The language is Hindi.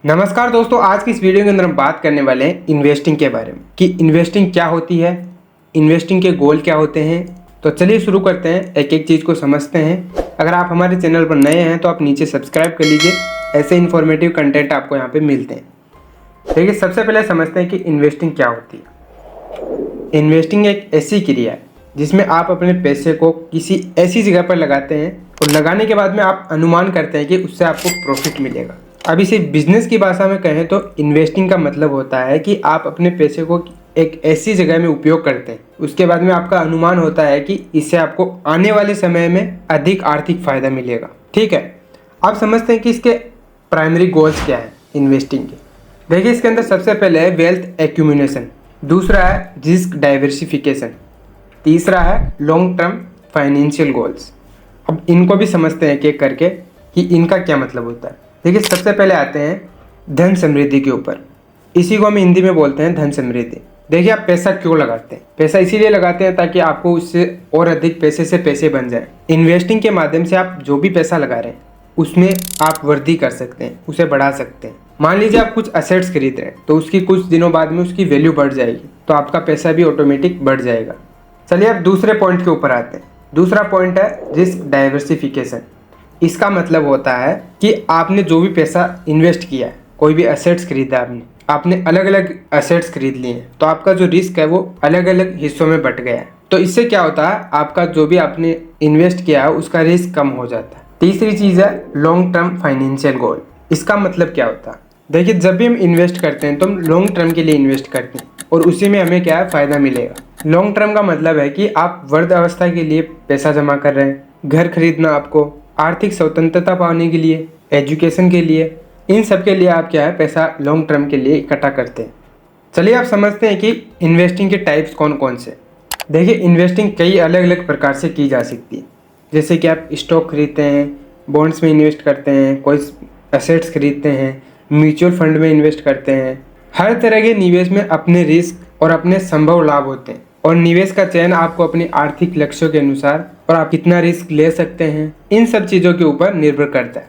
नमस्कार दोस्तों, आज की इस वीडियो के अंदर हम बात करने वाले हैं इन्वेस्टिंग के बारे में कि इन्वेस्टिंग क्या होती है, इन्वेस्टिंग के गोल क्या होते हैं। तो चलिए शुरू करते हैं, एक एक चीज़ को समझते हैं। अगर आप हमारे चैनल पर नए हैं तो आप नीचे सब्सक्राइब कर लीजिए, ऐसे इन्फॉर्मेटिव कंटेंट आपको यहाँ पे मिलते हैं। देखिए, सबसे पहले समझते हैं कि इन्वेस्टिंग क्या होती है। इन्वेस्टिंग एक ऐसी क्रिया है जिसमें आप अपने पैसे को किसी ऐसी जगह पर लगाते हैं और लगाने के बाद में आप अनुमान करते हैं कि उससे आपको प्रॉफिट मिलेगा। अब इसे बिजनेस की भाषा में कहें तो इन्वेस्टिंग का मतलब होता है कि आप अपने पैसे को एक ऐसी जगह में उपयोग करते हैं, उसके बाद में आपका अनुमान होता है कि इससे आपको आने वाले समय में अधिक आर्थिक फायदा मिलेगा। ठीक है, आप समझते हैं कि इसके प्राइमरी गोल्स क्या हैं इन्वेस्टिंग के। देखिए, इसके अंदर सबसे पहले है वेल्थ एक्यूमुलेशन, दूसरा है रिस्क डाइवर्सिफिकेशन, तीसरा है लॉन्ग टर्म फाइनेंशियल गोल्स। अब इनको भी समझते हैं एक एक करके कि इनका क्या मतलब होता है। देखिए, सबसे पहले आते हैं धन समृद्धि के ऊपर। इसी को हम हिंदी में बोलते हैं धन समृद्धि। देखिए, आप पैसा क्यों लगाते हैं? पैसा इसीलिए लगाते हैं ताकि आपको उससे और अधिक पैसे से पैसे बन जाए। इन्वेस्टिंग के माध्यम से आप जो भी पैसा लगा रहे हैं उसमें आप वृद्धि कर सकते हैं, उसे बढ़ा सकते हैं। मान लीजिए आप कुछ असेट्स खरीद रहे हैं तो उसकी कुछ दिनों बाद में उसकी वैल्यू बढ़ जाएगी, तो आपका पैसा भी ऑटोमेटिक बढ़ जाएगा। चलिए अब दूसरे पॉइंट के ऊपर आते हैं। दूसरा पॉइंट है रिस्क डाइवर्सिफिकेशन। इसका मतलब होता है कि आपने जो भी पैसा इन्वेस्ट किया है, कोई भी एसेट्स खरीदा आपने अलग अलग एसेट्स खरीद लिए हैं, तो आपका जो रिस्क है वो अलग अलग हिस्सों में बट गया है। तो इससे क्या होता है, आपका जो भी आपने इन्वेस्ट किया है उसका रिस्क कम हो जाता है। तीसरी चीज़ है लॉन्ग टर्म फाइनेंशियल गोल। इसका मतलब क्या होता है? देखिए, जब भी हम इन्वेस्ट करते हैं तो हम लॉन्ग टर्म के लिए इन्वेस्ट करते हैं और उसी में हमें क्या है, फ़ायदा मिलेगा। लॉन्ग टर्म का मतलब है कि आप वृद्ध अवस्था के लिए पैसा जमा कर रहे हैं, घर खरीदना, आपको आर्थिक स्वतंत्रता पाने के लिए, एजुकेशन के लिए, इन सब के लिए आप क्या है, पैसा लॉन्ग टर्म के लिए इकट्ठा करते हैं। चलिए आप समझते हैं कि इन्वेस्टिंग के टाइप्स कौन कौन से। देखिए, इन्वेस्टिंग कई अलग अलग प्रकार से की जा सकती है। जैसे कि आप स्टॉक खरीदते हैं, बॉन्ड्स में इन्वेस्ट करते हैं, कोई एसेट्स खरीदते हैं, म्यूचुअल फंड में इन्वेस्ट करते हैं। हर तरह के निवेश में अपने रिस्क और अपने संभव लाभ होते हैं और निवेश का चयन आपको अपने आर्थिक लक्ष्यों के अनुसार और आप कितना रिस्क ले सकते हैं, इन सब चीज़ों के ऊपर निर्भर करता है।